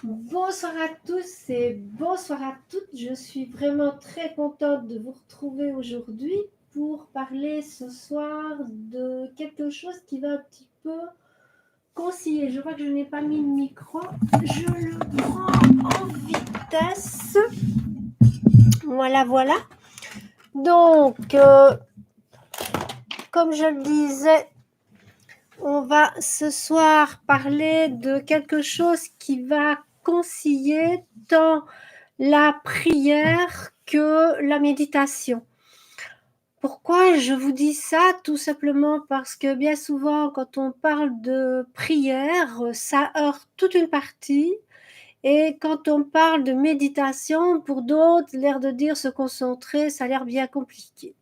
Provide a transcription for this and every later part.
Bonsoir à tous et bonsoir à toutes. Je suis vraiment très contente de vous retrouver aujourd'hui pour parler ce soir de quelque chose qui va un petit peu concilier. Je vois que je n'ai pas mis le micro. Je le prends en vitesse. Voilà, voilà. Donc, comme je le disais, on va ce soir parler de quelque chose qui va concilier tant la prière que la méditation. Pourquoi je vous dis ça? Tout simplement parce que bien souvent, quand on parle de prière, ça heurte toute une partie. Et quand on parle de méditation, pour d'autres, l'air de dire se concentrer, ça a l'air bien compliqué.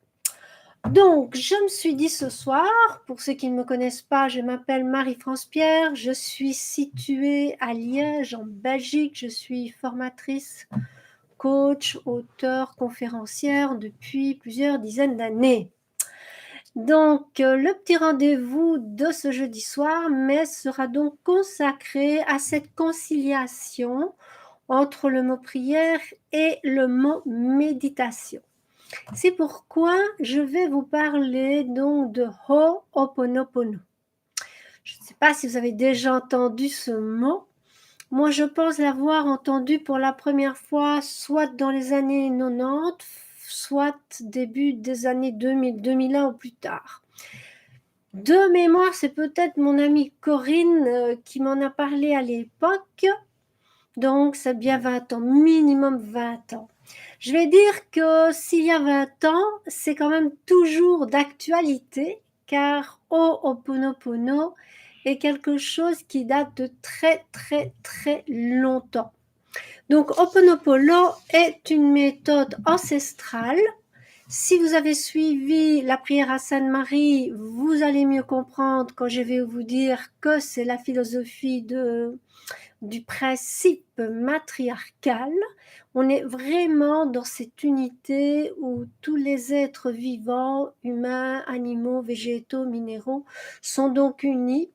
Donc, je me suis dit ce soir, pour ceux qui ne me connaissent pas, je m'appelle Marie-France Pierre, je suis située à Liège, en Belgique, je suis formatrice, coach, auteur, conférencière depuis plusieurs dizaines d'années. Donc, le petit rendez-vous de ce jeudi soir, mais sera donc consacré à cette conciliation entre le mot prière et le mot méditation. C'est pourquoi je vais vous parler donc de Ho'oponopono. Je ne sais pas si vous avez déjà entendu ce mot. Moi, je pense l'avoir entendu pour la première fois soit dans les années 90, soit début des années 2000, 2001 ou plus tard. De mémoire, c'est peut-être mon amie Corinne qui m'en a parlé à l'époque. Donc, c'est bien 20 ans, minimum 20 ans. Je vais dire que s'il y a 20 ans, c'est quand même toujours d'actualité, car Ho'oponopono est quelque chose qui date de très très très longtemps. Donc Ho'oponopono est une méthode ancestrale. Si vous avez suivi la prière à Sainte Marie, vous allez mieux comprendre quand je vais vous dire que c'est la philosophie du principe matriarcal. On est vraiment dans cette unité où tous les êtres vivants, humains, animaux, végétaux, minéraux, sont donc unis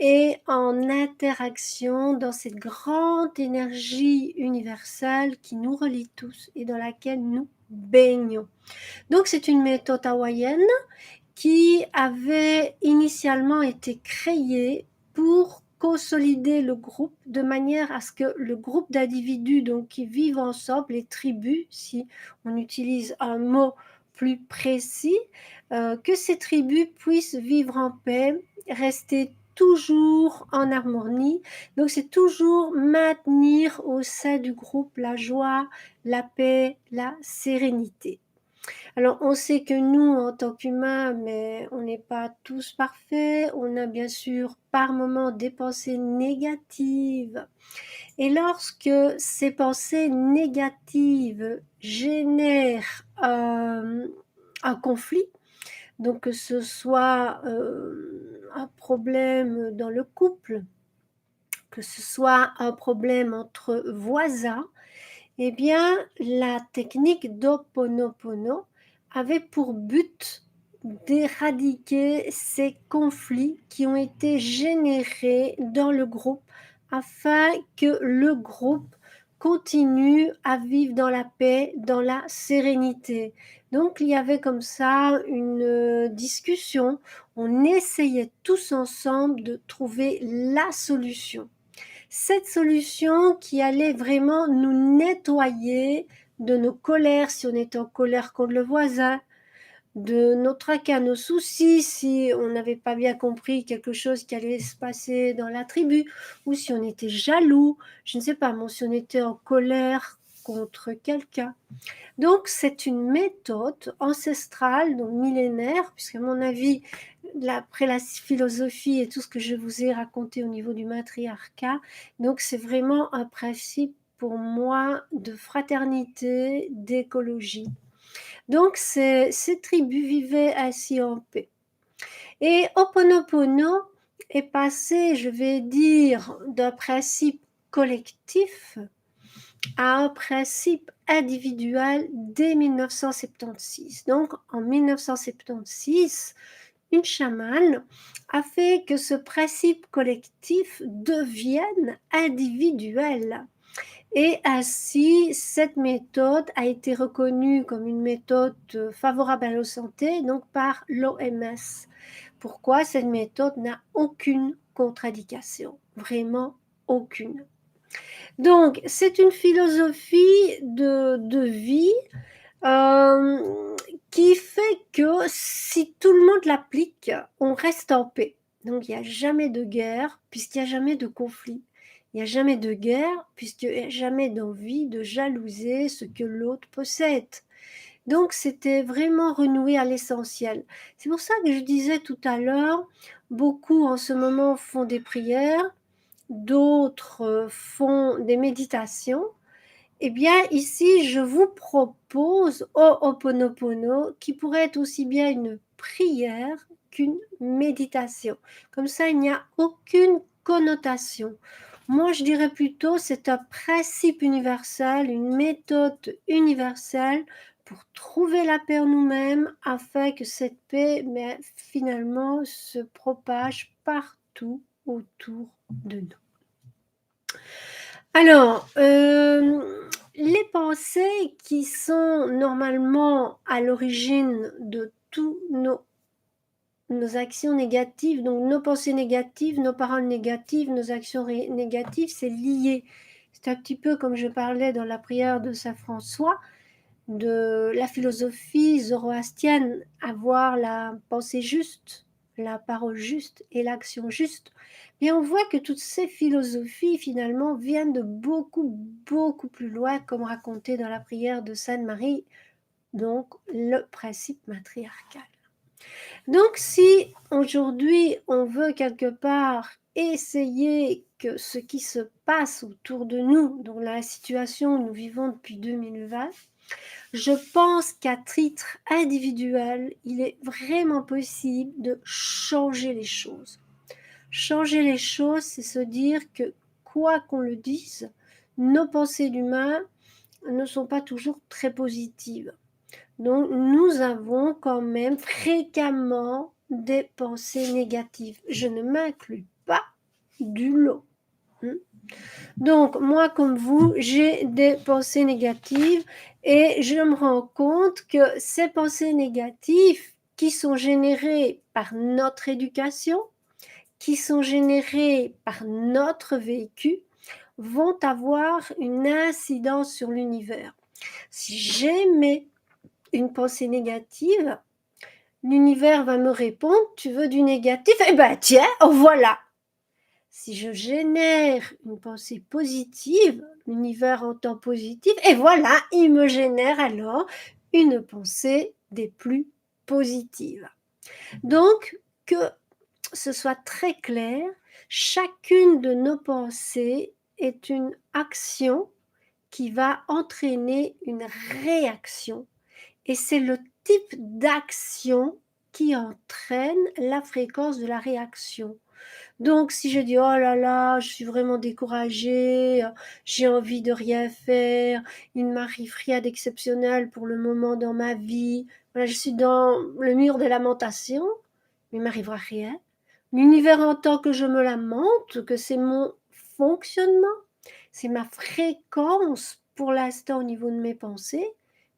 et en interaction dans cette grande énergie universelle qui nous relie tous et dans laquelle nous baignons. Donc c'est une méthode hawaïenne qui avait initialement été créée pour consolider le groupe de manière à ce que le groupe d'individus donc qui vivent ensemble, les tribus, si on utilise un mot plus précis, que ces tribus puissent vivre en paix, rester toujours en harmonie. Donc c'est toujours maintenir au sein du groupe la joie, la paix, la sérénité. Alors, on sait que nous, en tant qu'humains, mais on n'est pas tous parfaits. On a bien sûr par moments des pensées négatives. Et lorsque ces pensées négatives génèrent un conflit, donc que ce soit un problème dans le couple, que ce soit un problème entre voisins, eh bien, la technique d'Ho'oponopono avait pour but d'éradiquer ces conflits qui ont été générés dans le groupe afin que le groupe continue à vivre dans la paix, dans la sérénité. Donc il y avait comme ça une discussion, on essayait tous ensemble de trouver la solution. Cette solution qui allait vraiment nous nettoyer de nos colères, si on était en colère contre le voisin, de nos tracas, nos soucis, si on n'avait pas bien compris quelque chose qui allait se passer dans la tribu, ou si on était jaloux, je ne sais pas, si on était en colère contre quelqu'un. Donc c'est une méthode ancestrale, donc millénaire, puisqu'à mon avis, après la philosophie et tout ce que je vous ai raconté au niveau du matriarcat, donc c'est vraiment un principe pour moi de fraternité, d'écologie. Donc ces tribus vivaient ainsi en paix. Et Ho'oponopono est passé, je vais dire, d'un principe collectif à un principe individuel dès 1976. Donc en 1976, une chamane a fait que ce principe collectif devienne individuel. Et ainsi, cette méthode a été reconnue comme une méthode favorable à la santé, donc par l'OMS. Pourquoi cette méthode n'a aucune contre-indication, vraiment aucune. Donc, c'est une philosophie de vie euh, qui fait que si tout le monde l'applique, on reste en paix. Donc, il n'y a jamais de guerre puisqu'il n'y a jamais de conflit. Il n'y a jamais de guerre puisqu'il n'y a jamais d'envie de jalouser ce que l'autre possède. Donc, c'était vraiment renoué à l'essentiel. C'est pour ça que je disais tout à l'heure, beaucoup en ce moment font des prières, d'autres font des méditations. Eh bien, ici, je vous propose Ho'oponopono, qui pourrait être aussi bien une prière qu'une méditation. Comme ça, il n'y a aucune connotation. Moi, je dirais plutôt c'est un principe universel, une méthode universelle pour trouver la paix en nous-mêmes afin que cette paix, mais, finalement, se propage partout autour de nous. Alors, les pensées qui sont normalement à l'origine de tous nos actions négatives, donc nos pensées négatives, nos paroles négatives, nos actions négatives, c'est lié. C'est un petit peu comme je parlais dans la prière de Saint François, de la philosophie zoroastrienne, avoir la pensée juste, la parole juste et l'action juste. Et on voit que toutes ces philosophies, finalement, viennent de beaucoup, beaucoup plus loin, comme raconté dans la prière de Sainte Marie, donc le principe matriarcal. Donc, si aujourd'hui, on veut quelque part essayer que ce qui se passe autour de nous, dans la situation où nous vivons depuis 2020, je pense qu'à titre individuel, il est vraiment possible de changer les choses. Changer les choses, c'est se dire que, quoi qu'on le dise, nos pensées d'humains ne sont pas toujours très positives. Donc, nous avons quand même fréquemment des pensées négatives. Je ne m'inclus pas du lot. Donc, moi, comme vous, j'ai des pensées négatives et je me rends compte que ces pensées négatives qui sont générées par notre éducation, qui sont générées par notre vécu, vont avoir une incidence sur l'univers. Si j'émets une pensée négative, l'univers va me répondre, tu veux du négatif? Eh ben tiens, oh voilà. Si je génère une pensée positive, l'univers entend positif, et voilà, il me génère alors une pensée des plus positives. Donc, que ce soit très clair, chacune de nos pensées est une action qui va entraîner une réaction. Et c'est le type d'action qui entraîne la fréquence de la réaction. Donc, si je dis, oh là là, je suis vraiment découragée, j'ai envie de rien faire, il ne m'arrive rien d'exceptionnel pour le moment dans ma vie, voilà, je suis dans le mur des lamentations, mais il ne m'arrivera rien. L'univers entend que je me lamente, que c'est mon fonctionnement, c'est ma fréquence pour l'instant au niveau de mes pensées,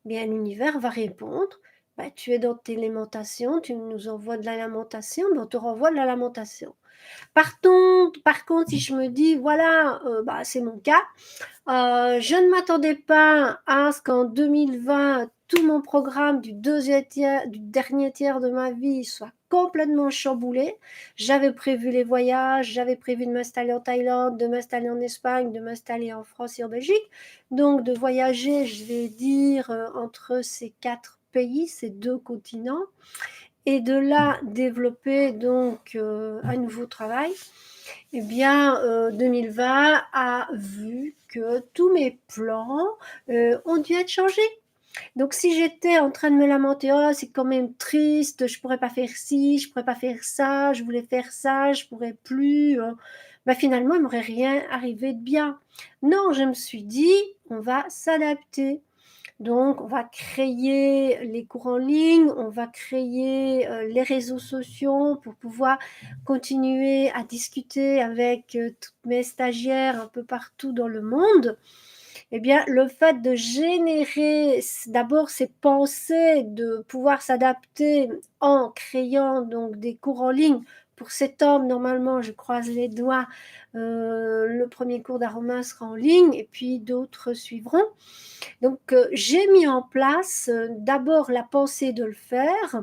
bien l'univers va répondre, bah, tu es dans tes lamentations, tu nous envoies de la lamentation, ben on te renvoie de la lamentation. Par contre, si je me dis, voilà, bah, c'est mon cas, je ne m'attendais pas à ce qu'en 2020, tout mon programme du dernier tiers de ma vie soit complètement chamboulé. J'avais prévu les voyages, j'avais prévu de m'installer en Thaïlande, de m'installer en Espagne, de m'installer en France et en Belgique. Donc de voyager, je vais dire, entre ces 4 pays, ces 2 continents, et de là développer donc un nouveau travail. Eh bien, 2020 a vu que tous mes plans ont dû être changés. Donc, si j'étais en train de me lamenter, oh, c'est quand même triste, je pourrais pas faire ci, je pourrais pas faire ça, je voulais faire ça, je pourrais plus. Bah, finalement, il m'aurait rien arrivé de bien. Non, je me suis dit, on va s'adapter. Donc, on va créer les cours en ligne, on va créer les réseaux sociaux pour pouvoir continuer à discuter avec toutes mes stagiaires un peu partout dans le monde. Eh bien, le fait de générer d'abord ces pensées, de pouvoir s'adapter en créant donc des cours en ligne. Pour cet homme, normalement, je croise les doigts, le premier cours d'aroma sera en ligne et puis d'autres suivront. Donc, j'ai mis en place d'abord la pensée de le faire.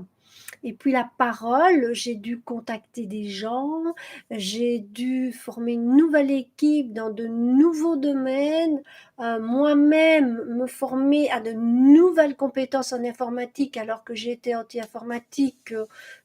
Et puis la parole, j'ai dû contacter des gens, j'ai dû former une nouvelle équipe dans de nouveaux domaines, moi-même me former à de nouvelles compétences en informatique alors que j'ai été anti-informatique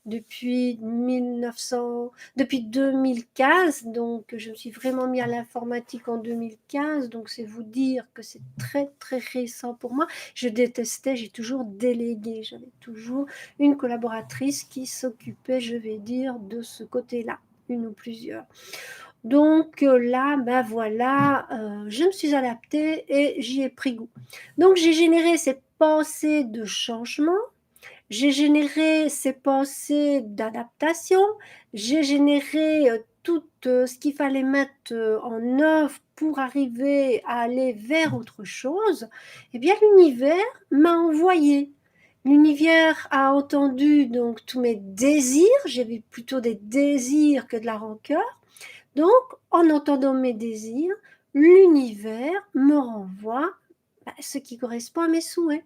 depuis 1900, depuis 2015, donc je me suis vraiment mis à l'informatique en 2015, donc c'est vous dire que c'est très très récent pour moi. Je détestais, j'ai toujours délégué, j'avais toujours une collaboratrice qui s'occupait, je vais dire, de ce côté-là, une ou plusieurs. Donc là, ben voilà, je me suis adaptée et j'y ai pris goût. Donc j'ai généré ces pensées de changement, j'ai généré ces pensées d'adaptation, j'ai généré tout ce qu'il fallait mettre en œuvre pour arriver à aller vers autre chose. Eh bien, l'univers m'a envoyé. L'univers a entendu donc tous mes désirs, j'avais plutôt des désirs que de la rancœur. Donc, en entendant mes désirs, l'univers me renvoie ce qui correspond à mes souhaits.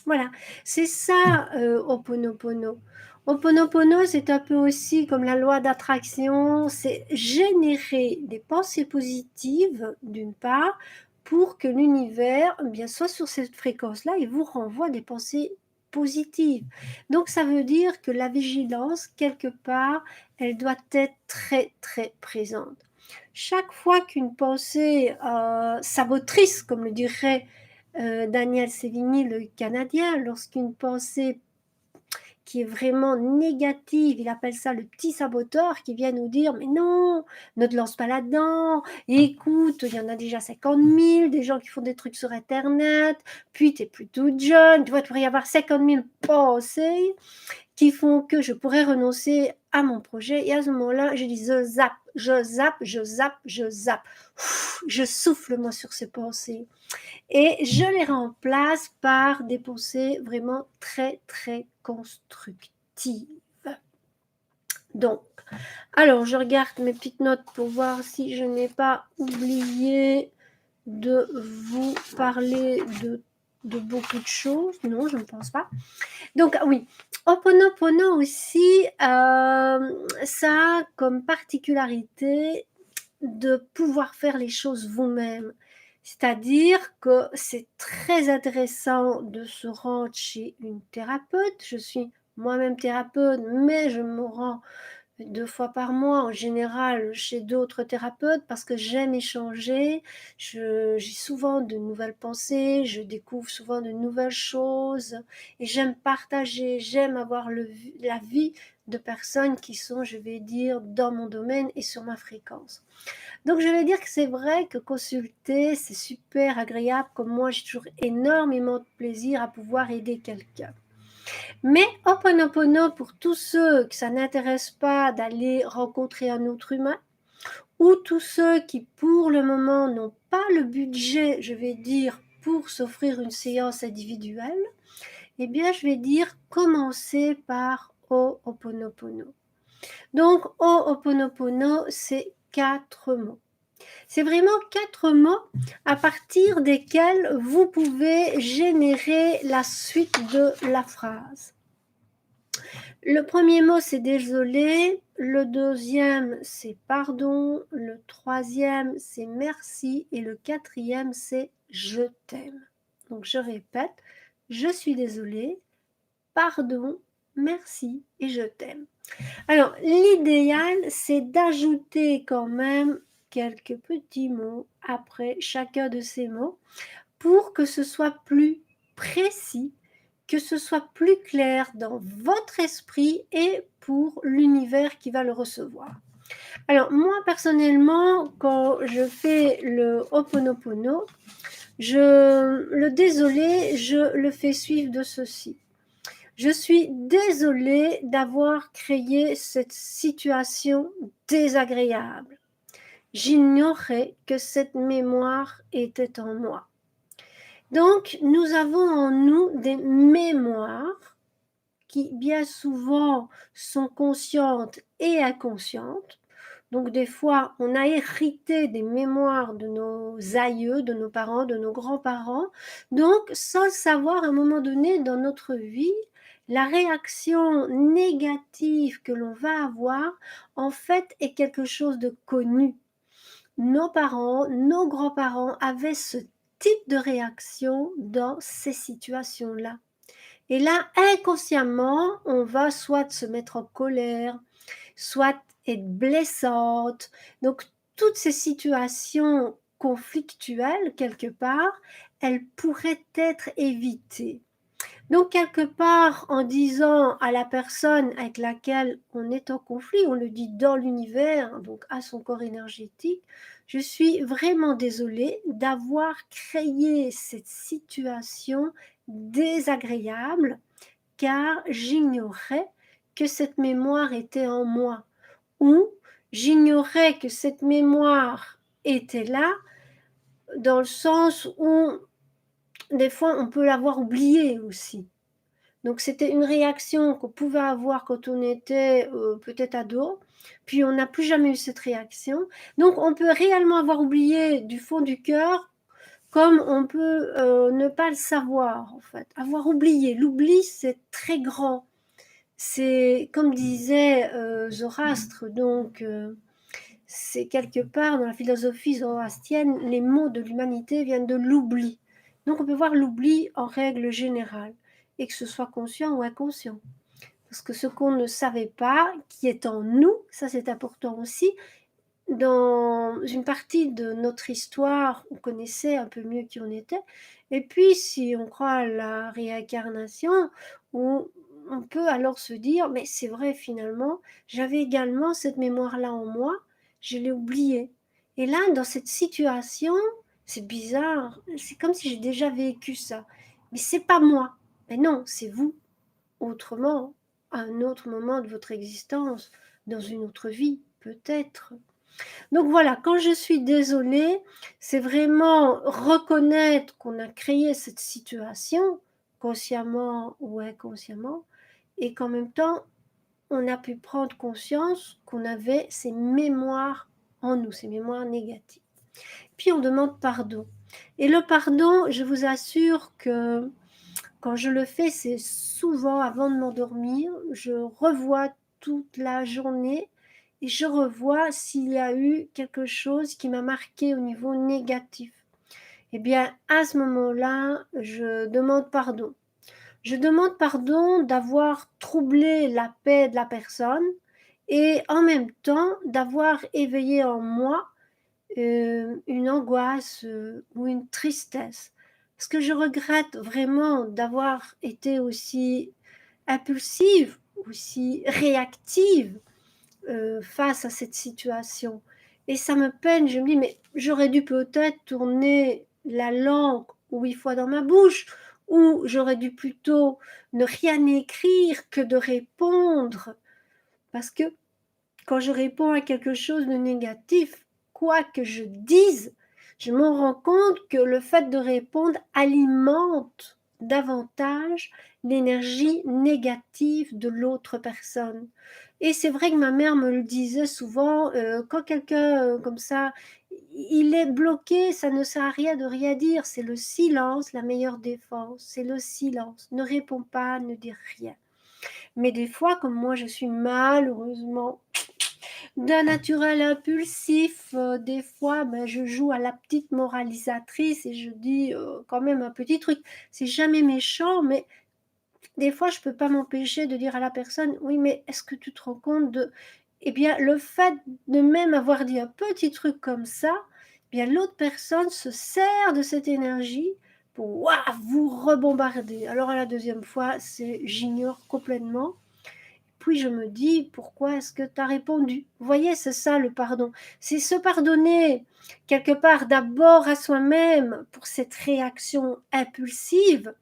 Voilà, c'est ça Ho'oponopono. Ho'oponopono, c'est un peu aussi comme la loi d'attraction, c'est générer des pensées positives d'une part pour que l'univers bien soit sur cette fréquence-là et vous renvoie des pensées positives. Donc ça veut dire que la vigilance, quelque part, elle doit être très très présente. Chaque fois qu'une pensée sabotrice, comme le dirait Daniel Sévigny, le Canadien, lorsqu'une pensée qui est vraiment négative, il appelle ça le petit saboteur qui vient nous dire mais non, ne te lance pas là-dedans, écoute, il y en a déjà 50 000, des gens qui font des trucs sur Internet, puis tu es plus toute jeune, tu vois, il pourrait y avoir 50 000 pensées qui font que je pourrais renoncer à mon projet. Et à ce moment-là, je dis je zappe, je zappe, je zappe, je zappe. Je souffle moi sur ces pensées et je les remplace par des pensées vraiment très très constructives. Donc, alors je regarde mes petites notes pour voir si je n'ai pas oublié de vous parler de beaucoup de choses. Non, je ne pense pas. Donc oui, Ho'oponopono aussi, ça a comme particularité de pouvoir faire les choses vous-même. C'est-à-dire que c'est très intéressant de se rendre chez une thérapeute. Je suis moi-même thérapeute, mais je me rends 2 fois par mois en général chez d'autres thérapeutes parce que j'aime échanger, j'ai souvent de nouvelles pensées, je découvre souvent de nouvelles choses et j'aime partager, j'aime avoir la vie de personnes qui sont, je vais dire, dans mon domaine et sur ma fréquence. Donc je vais dire que c'est vrai que consulter, c'est super agréable, comme moi j'ai toujours énormément de plaisir à pouvoir aider quelqu'un. Mais Ho'oponopono, pour tous ceux que ça n'intéresse pas d'aller rencontrer un autre humain, ou tous ceux qui, pour le moment, n'ont pas le budget, je vais dire, pour s'offrir une séance individuelle, eh bien, je vais dire commencer par Ho'oponopono. Donc, Ho'oponopono, c'est 4 mots. C'est vraiment 4 mots à partir desquels vous pouvez générer la suite de la phrase. Le premier mot, c'est désolé. Le deuxième, c'est pardon. Le troisième, c'est merci. Et le quatrième, c'est je t'aime. Donc, je répète, je suis désolée, pardon, merci et je t'aime. Alors, l'idéal, c'est d'ajouter quand même quelques petits mots après chacun de ces mots pour que ce soit plus précis, que ce soit plus clair dans votre esprit et pour l'univers qui va le recevoir. Alors, moi, personnellement, quand je fais le Ho'oponopono, Le désolé, je le fais suivre de ceci. Je suis désolée d'avoir créé cette situation désagréable. J'ignorais que cette mémoire était en moi. Donc, nous avons en nous des mémoires qui, bien souvent, sont conscientes et inconscientes. Donc, des fois, on a hérité des mémoires de nos aïeux, de nos parents, de nos grands-parents. Donc, sans le savoir, à un moment donné dans notre vie, la réaction négative que l'on va avoir, en fait, est quelque chose de connu. Nos parents, nos grands-parents avaient ce type de réaction dans ces situations-là. Et là, inconsciemment, on va soit se mettre en colère, soit être blessante. Donc, toutes ces situations conflictuelles, quelque part, elles pourraient être évitées. Donc, quelque part, en disant à la personne avec laquelle on est en conflit, on le dit dans l'univers, donc à son corps énergétique, je suis vraiment désolée d'avoir créé cette situation désagréable car j'ignorais que cette mémoire était en moi ou j'ignorais que cette mémoire était là dans le sens où des fois on peut l'avoir oubliée aussi. Donc c'était une réaction qu'on pouvait avoir quand on était peut-être ado, puis on n'a plus jamais eu cette réaction. Donc on peut réellement avoir oublié du fond du cœur, comme on peut ne pas le savoir en fait. Avoir oublié, l'oubli c'est très grand. C'est comme disait Zoroastre, donc c'est quelque part dans la philosophie zoroastrienne, les mots de l'humanité viennent de l'oubli. Donc on peut voir l'oubli en règle générale, et que ce soit conscient ou inconscient. Parce que ce qu'on ne savait pas, qui est en nous, ça c'est important aussi, dans une partie de notre histoire, on connaissait un peu mieux qui on était. Et puis, si on croit à la réincarnation, on peut alors se dire, mais c'est vrai finalement, j'avais également cette mémoire-là en moi, je l'ai oubliée. Et là, dans cette situation, c'est bizarre, c'est comme si j'ai déjà vécu ça. Mais c'est pas moi. Mais non, c'est vous, autrement, à un autre moment de votre existence, dans une autre vie, peut-être. Donc voilà, quand je suis désolée, c'est vraiment reconnaître qu'on a créé cette situation, consciemment ou inconsciemment, et qu'en même temps, on a pu prendre conscience qu'on avait ces mémoires en nous, ces mémoires négatives. Puis on demande pardon. Et le pardon, je vous assure que quand je le fais, c'est souvent avant de m'endormir. Je revois toute la journée et je revois s'il y a eu quelque chose qui m'a marqué au niveau négatif. Eh bien, à ce moment-là, je demande pardon. Je demande pardon d'avoir troublé la paix de la personne et en même temps d'avoir éveillé en moi une angoisse ou une tristesse. Parce que je regrette vraiment d'avoir été aussi impulsive, aussi réactive face à cette situation. Et ça me peine, je me dis, mais j'aurais dû peut-être tourner la langue 8 fois dans ma bouche, ou j'aurais dû plutôt ne rien écrire que de répondre. Parce que quand je réponds à quelque chose de négatif, quoi que je dise, je me rends compte que le fait de répondre alimente davantage l'énergie négative de l'autre personne. Et c'est vrai que ma mère me le disait souvent, quand quelqu'un comme ça, il est bloqué, ça ne sert à rien de rien dire, c'est le silence, la meilleure défense, c'est le silence. Ne réponds pas, ne dis rien. Mais des fois, comme moi je suis malheureusement d'un naturel impulsif, des fois, ben, je joue à la petite moralisatrice et je dis quand même un petit truc. C'est jamais méchant, mais des fois, je ne peux pas m'empêcher de dire à la personne, oui, mais est-ce que tu te rends compte de... Eh bien, le fait de même avoir dit un petit truc comme ça, eh bien, l'autre personne se sert de cette énergie pour vous rebombarder. Alors, à la deuxième fois, c'est j'ignore complètement. puis je me dis, pourquoi est-ce que tu as répondu? Vous voyez, c'est ça le pardon. C'est se pardonner quelque part d'abord à soi-même pour cette réaction impulsive,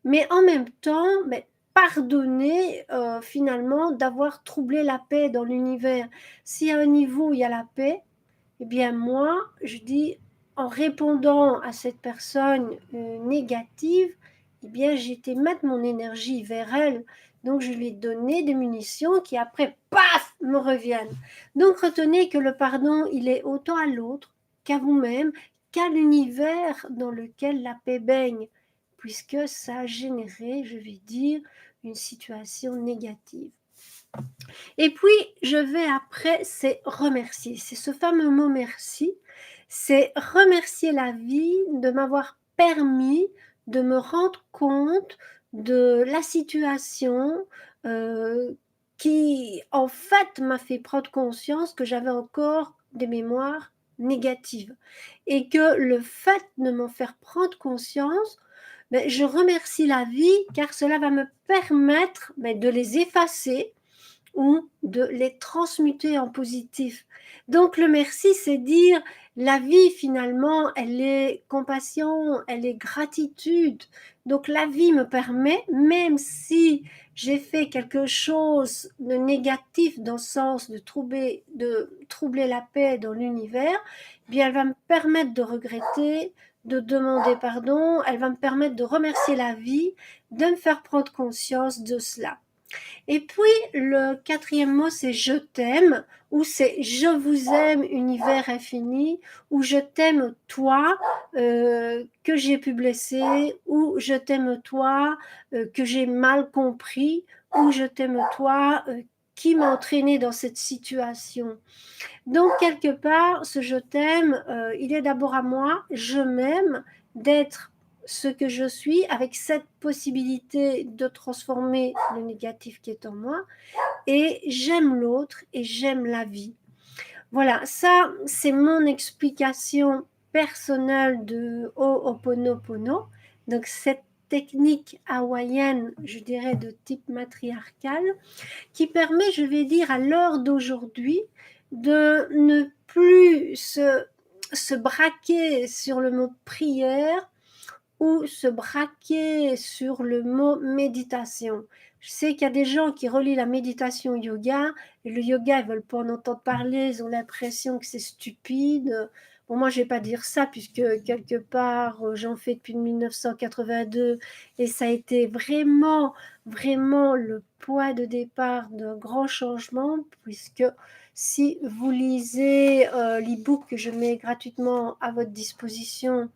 mais en même temps, pardonner finalement d'avoir troublé la paix dans l'univers. Si à un niveau il y a la paix, eh bien moi, je dis, en répondant à cette personne négative, eh bien j'ai été mettre mon énergie vers elle. Donc je lui ai donné des munitions qui après, paf, me reviennent. Donc retenez que le pardon, il est autant à l'autre qu'à vous-même, qu'à l'univers dans lequel la paix baigne, puisque ça a généré, je vais dire, une situation négative. Et puis, je vais après, c'est remercier. C'est ce fameux mot merci. C'est remercier la vie de m'avoir permis de me rendre compte de la situation qui, en fait, m'a fait prendre conscience que j'avais encore des mémoires négatives. Et que le fait de m'en faire prendre conscience, je remercie la vie car cela va me permettre de les effacer ou de les transmuter en positif. Donc le merci, c'est dire la vie finalement, elle est compassion, elle est gratitude. Donc la vie me permet, même si j'ai fait quelque chose de négatif dans le sens de troubler la paix dans l'univers, bien elle va me permettre de regretter, de demander pardon, elle va me permettre de remercier la vie, de me faire prendre conscience de cela. Et puis, le quatrième mot, c'est je t'aime, ou c'est je vous aime, univers infini, ou je t'aime toi, que j'ai pu blesser, ou je t'aime toi, que j'ai mal compris, ou je t'aime toi, qui m'a entraîné dans cette situation. Donc, quelque part, ce je t'aime, il est d'abord à moi, je m'aime d'être ce que je suis avec cette possibilité de transformer le négatif qui est en moi et j'aime l'autre et j'aime la vie. Voilà, ça c'est mon explication personnelle de Ho'oponopono. Donc cette technique hawaïenne, je dirais de type matriarcal, qui permet, je vais dire, à l'heure d'aujourd'hui, de ne plus se braquer sur le mot prière ou se braquer sur le mot méditation. Je sais qu'il y a des gens qui relient la méditation au yoga, et le yoga, ils veulent pas en entendre parler, ils ont l'impression que c'est stupide. Bon, moi, je vais pas dire ça, puisque quelque part, j'en fais depuis 1982, et ça a été vraiment, vraiment le point de départ d'un grand changement, puisque si vous lisez l'e-book que je mets gratuitement à votre disposition,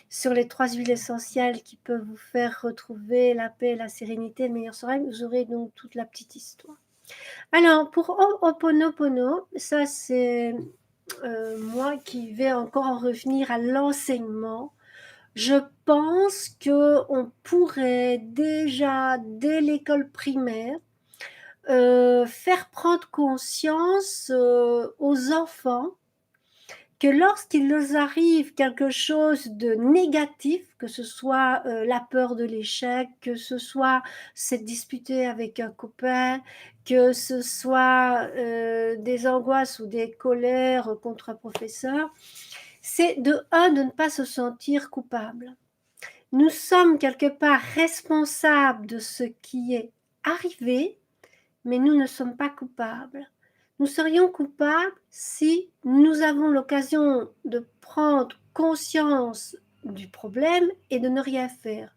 sur les 3 huiles essentielles qui peuvent vous faire retrouver la paix, la sérénité, le meilleur sommeil, vous aurez donc toute la petite histoire. Alors, pour Ho'oponopono, ça c'est moi qui vais encore en revenir à l'enseignement. Je pense qu'on pourrait déjà, dès l'école primaire, faire prendre conscience aux enfants que lorsqu'il leur arrive quelque chose de négatif, que ce soit la peur de l'échec, que ce soit s'être disputé avec un copain, que ce soit des angoisses ou des colères contre un professeur, c'est de un, de ne pas se sentir coupable. Nous sommes quelque part responsables de ce qui est arrivé, mais nous ne sommes pas coupables. Nous serions coupables si nous avons l'occasion de prendre conscience du problème et de ne rien faire.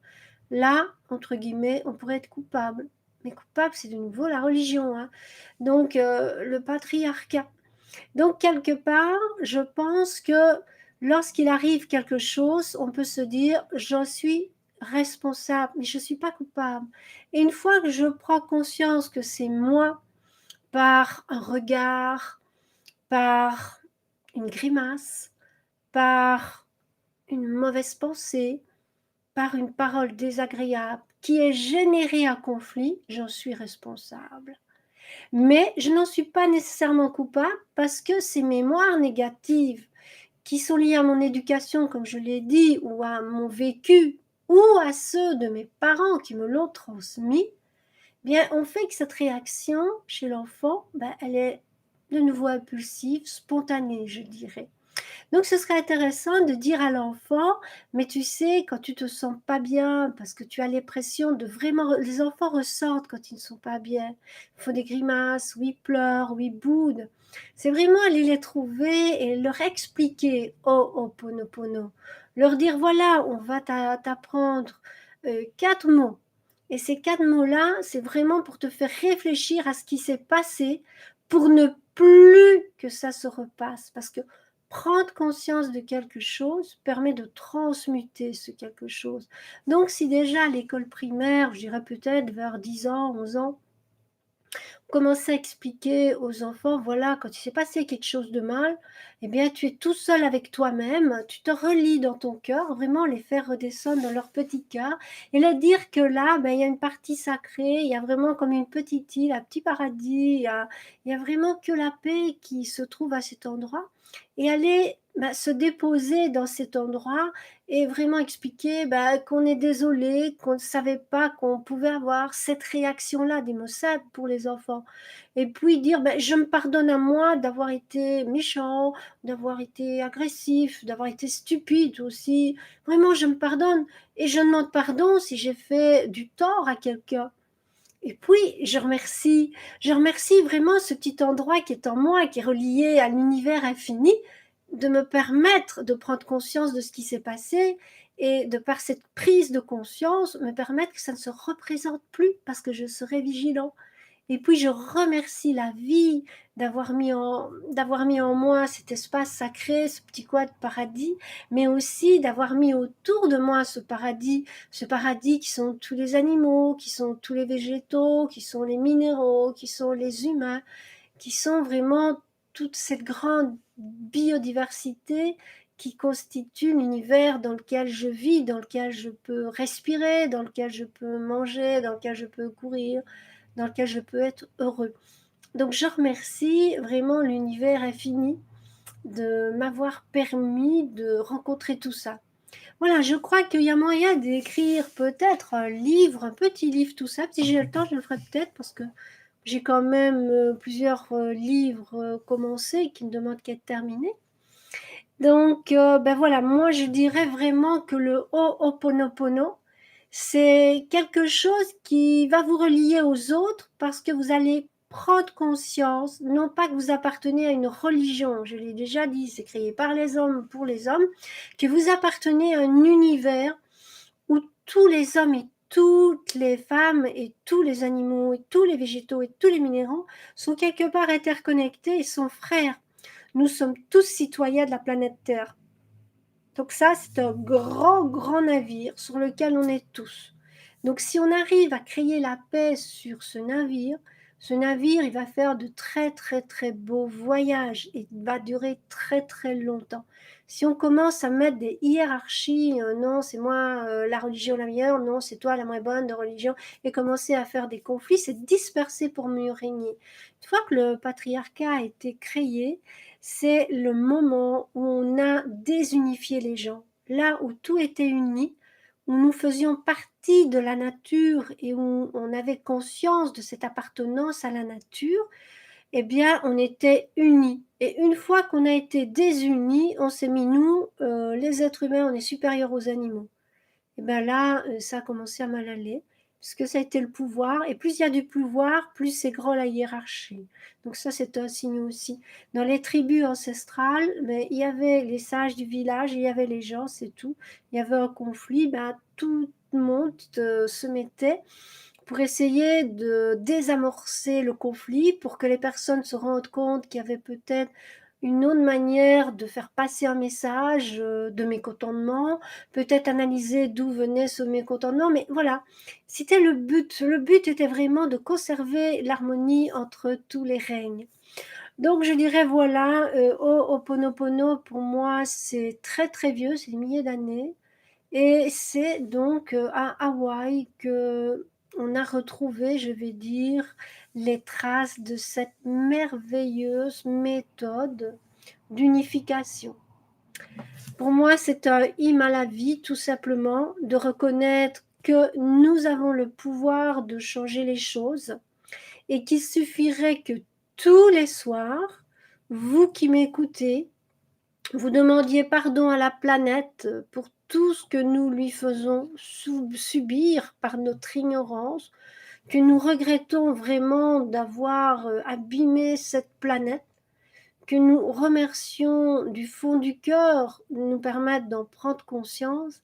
Là, entre guillemets, on pourrait être coupable. Mais coupable, c'est de nouveau la religion, hein. Donc le patriarcat. Donc quelque part, je pense que lorsqu'il arrive quelque chose, on peut se dire, j'en suis responsable, mais je ne suis pas coupable. Et une fois que je prends conscience que c'est moi, par un regard, par une grimace, par une mauvaise pensée, par une parole désagréable qui est générée un conflit, j'en suis responsable. Mais je n'en suis pas nécessairement coupable parce que ces mémoires négatives qui sont liées à mon éducation, comme je l'ai dit, ou à mon vécu, ou à ceux de mes parents qui me l'ont transmis, bien, on fait que cette réaction chez l'enfant, ben, elle est de nouveau impulsive, spontanée, je dirais. Donc, ce serait intéressant de dire à l'enfant, mais tu sais, quand tu te sens pas bien, parce que tu as l'impression de vraiment, les enfants ressortent quand ils ne sont pas bien. Ils font des grimaces, ou ils pleurent, ou ils boudent. C'est vraiment aller les trouver et leur expliquer, oh, oh, pono, pono. Leur dire, voilà, on va t'apprendre 4 mots. Et ces 4 mots-là, c'est vraiment pour te faire réfléchir à ce qui s'est passé pour ne plus que ça se repasse. Parce que prendre conscience de quelque chose permet de transmuter ce quelque chose. Donc, si déjà à l'école primaire, je dirais peut-être vers 10 ans, 11 ans, commencer à expliquer aux enfants, voilà, quand il s'est passé quelque chose de mal, eh bien, tu es tout seul avec toi-même, tu te relis dans ton cœur, vraiment les faire redescendre dans leur petit cœur, et leur dire que là, ben, il y a une partie sacrée, il y a vraiment comme une petite île, un petit paradis, il y a vraiment que la paix qui se trouve à cet endroit, et aller ben, se déposer dans cet endroit et vraiment expliquer ben, qu'on est désolé, qu'on ne savait pas qu'on pouvait avoir cette réaction-là des maussades pour les enfants. Et puis dire, ben, je me pardonne à moi d'avoir été méchant, d'avoir été agressif, d'avoir été stupide aussi. Vraiment, je me pardonne. Et je demande pardon si j'ai fait du tort à quelqu'un. Et puis, je remercie vraiment ce petit endroit qui est en moi, qui est relié à l'univers infini, de me permettre de prendre conscience de ce qui s'est passé et de par cette prise de conscience, me permettre que ça ne se représente plus parce que je serai vigilant. Et puis je remercie la vie d'avoir mis en moi cet espace sacré, ce petit coin de paradis, mais aussi d'avoir mis autour de moi ce paradis qui sont tous les animaux, qui sont tous les végétaux, qui sont les minéraux, qui sont les humains, qui sont vraiment toute cette grande biodiversité qui constitue l'univers dans lequel je vis, dans lequel je peux respirer, dans lequel je peux manger, dans lequel je peux courir, dans lequel je peux être heureux. Donc je remercie vraiment l'univers infini de m'avoir permis de rencontrer tout ça. Voilà, je crois qu'il y a moyen d'écrire peut-être un livre, un petit livre, tout ça. Si j'ai le temps, je le ferai peut-être parce que j'ai quand même plusieurs livres commencés qui ne demandent qu'à être terminés. Donc, ben voilà, moi je dirais vraiment que le Ho'oponopono, c'est quelque chose qui va vous relier aux autres parce que vous allez prendre conscience, non pas que vous appartenez à une religion, je l'ai déjà dit, c'est créé par les hommes pour les hommes, que vous appartenez à un univers où tous les hommes et toutes les femmes et tous les animaux et tous les végétaux et tous les minéraux sont quelque part interconnectés et sont frères. Nous sommes tous citoyens de la planète Terre. Donc ça, c'est un grand, grand navire sur lequel on est tous. Donc si on arrive à créer la paix sur ce navire, il va faire de très, très, très beaux voyages et il va durer très, très longtemps. Si on commence à mettre des hiérarchies, non, c'est moi la religion la meilleure, non, c'est toi la moins bonne de religion, et commencer à faire des conflits, c'est disperser pour mieux régner. Une fois que le patriarcat a été créé, c'est le moment où on a désunifié les gens. Là où tout était uni, où nous faisions partie de la nature et où on avait conscience de cette appartenance à la nature, eh bien, on était unis. Et une fois qu'on a été désunis, on s'est mis, nous, les êtres humains, on est supérieurs aux animaux. Et bien là, ça a commencé à mal aller, puisque ça a été le pouvoir. Et plus il y a du pouvoir, plus c'est grand la hiérarchie. Donc ça, c'est un signe aussi. Dans les tribus ancestrales, ben, il y avait les sages du village, il y avait les gens, c'est tout. Il y avait un conflit, ben, tout le monde se mettait pour essayer de désamorcer le conflit, pour que les personnes se rendent compte qu'il y avait peut-être une autre manière de faire passer un message de mécontentement, peut-être analyser d'où venait ce mécontentement, mais voilà, c'était le but. Le but était vraiment de conserver l'harmonie entre tous les règnes. Donc je dirais voilà, Ho'oponopono pour moi c'est très très vieux, c'est des milliers d'années. Et c'est donc à Hawaï que on a retrouvé, je vais dire, les traces de cette merveilleuse méthode d'unification. Pour moi, c'est un hymne à la vie, tout simplement, de reconnaître que nous avons le pouvoir de changer les choses et qu'il suffirait que tous les soirs, vous qui m'écoutez, vous demandiez pardon à la planète pour tout ce que nous lui faisons subir par notre ignorance, que nous regrettons vraiment d'avoir abîmé cette planète, que nous remercions du fond du cœur de nous permettre d'en prendre conscience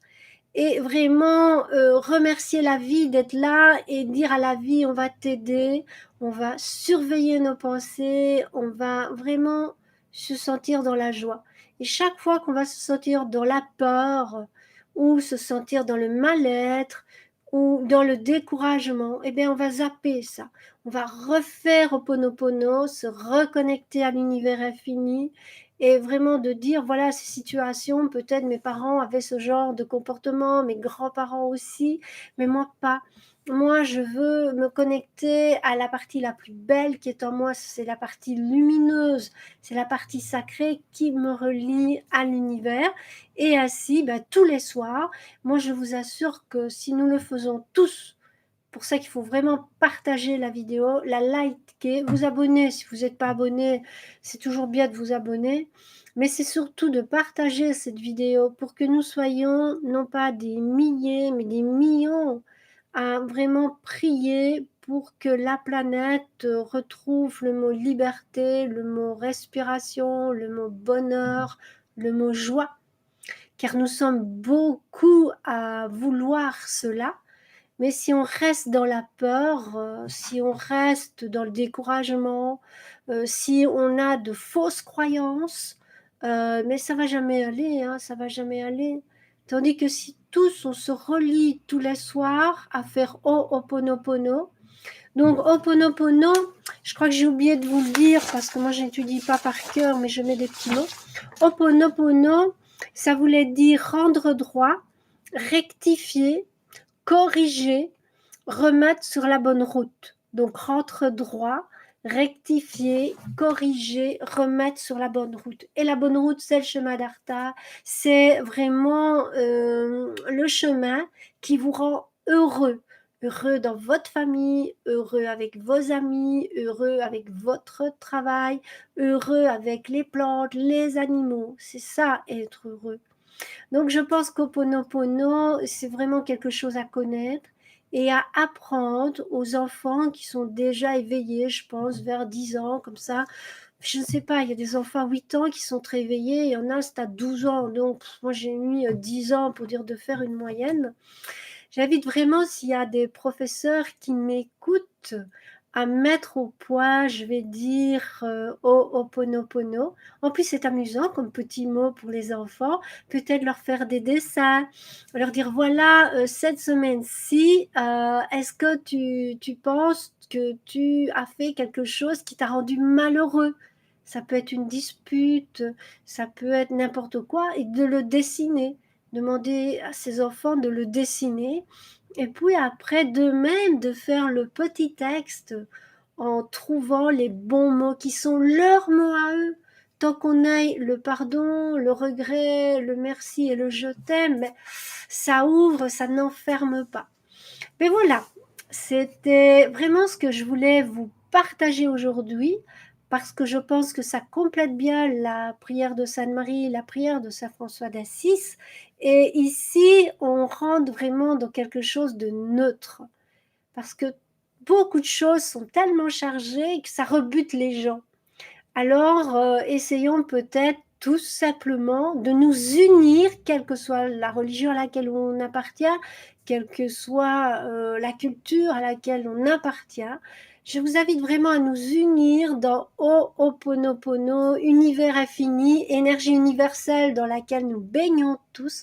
et vraiment remercier la vie d'être là et dire à la vie on va t'aider, on va surveiller nos pensées, on va vraiment se sentir dans la joie. Et chaque fois qu'on va se sentir dans la peur ou se sentir dans le mal-être ou dans le découragement, eh bien on va zapper ça. On va refaire Ho'oponopono, se reconnecter à l'univers infini et vraiment de dire voilà ces situations, peut-être mes parents avaient ce genre de comportement, mes grands-parents aussi, mais moi pas. Moi, je veux me connecter à la partie la plus belle qui est en moi, c'est la partie lumineuse, c'est la partie sacrée qui me relie à l'univers. Et ainsi, ben, tous les soirs, moi je vous assure que si nous le faisons tous, pour ça qu'il faut vraiment partager la vidéo, la liker, vous abonner. Si vous n'êtes pas abonné, c'est toujours bien de vous abonner. Mais c'est surtout de partager cette vidéo pour que nous soyons non pas des milliers, mais des millions à vraiment prier pour que la planète retrouve le mot liberté, le mot respiration, le mot bonheur, le mot joie. Car nous sommes beaucoup à vouloir cela. Mais si on reste dans la peur, si on reste dans le découragement, si on a de fausses croyances, mais ça va jamais aller, hein, ça va jamais aller. Tandis que si tous on se relie tous les soirs à faire Ho'oponopono. Donc Ho'oponopono, je crois que j'ai oublié de vous le dire parce que moi je n'étudie pas par cœur, mais je mets des petits mots. Ho'oponopono, ça voulait dire rendre droit, rectifier, corriger, remettre sur la bonne route. Donc rendre droit, rectifier, corriger, remettre sur la bonne route. Et la bonne route, c'est le chemin d'Artha. C'est vraiment le chemin qui vous rend heureux. Heureux dans votre famille, heureux avec vos amis, heureux avec votre travail, heureux avec les plantes, les animaux. C'est ça, être heureux. Donc je pense qu'Ho'oponopono, c'est vraiment quelque chose à connaître et à apprendre aux enfants qui sont déjà éveillés, je pense, vers 10 ans, comme ça. Je ne sais pas, il y a des enfants à 8 ans qui sont très éveillés, il y en a, c'est à 12 ans. Donc moi j'ai mis 10 ans pour dire de faire une moyenne. J'invite vraiment, s'il y a des professeurs qui m'écoutent, à mettre au point, je vais dire, Ho'oponopono. En plus, c'est amusant comme petit mot pour les enfants. Peut-être leur faire des dessins, leur dire, voilà, cette semaine-ci, est-ce que tu penses que tu as fait quelque chose qui t'a rendu malheureux? Ça peut être une dispute, ça peut être n'importe quoi, et de le dessiner. Demander à ses enfants de le dessiner et puis après d'eux-mêmes de faire le petit texte en trouvant les bons mots qui sont leurs mots à eux. Tant qu'on ait le pardon, le regret, le merci et le je t'aime, ben, ça ouvre, ça n'enferme pas. Mais voilà, c'était vraiment ce que je voulais vous partager aujourd'hui parce que je pense que ça complète bien la prière de Sainte-Marie, la prière de Saint François d'Assise. Et ici, on rentre vraiment dans quelque chose de neutre parce que beaucoup de choses sont tellement chargées que ça rebute les gens. Alors, essayons peut-être tout simplement de nous unir, quelle que soit la religion à laquelle on appartient, quelle que soit la culture à laquelle on appartient. Je vous invite vraiment à nous unir dans Ho'oponopono, univers infini, énergie universelle dans laquelle nous baignons tous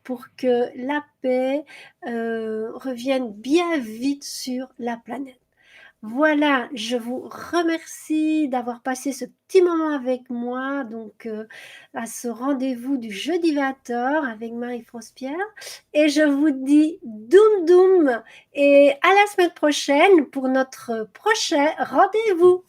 pour que la paix revienne bien vite sur la planète. Voilà, je vous remercie d'avoir passé ce petit moment avec moi, donc à ce rendez-vous du jeudi 20h avec Marie-France Pierre. Et je vous dis doum doum et à la semaine prochaine pour notre prochain rendez-vous.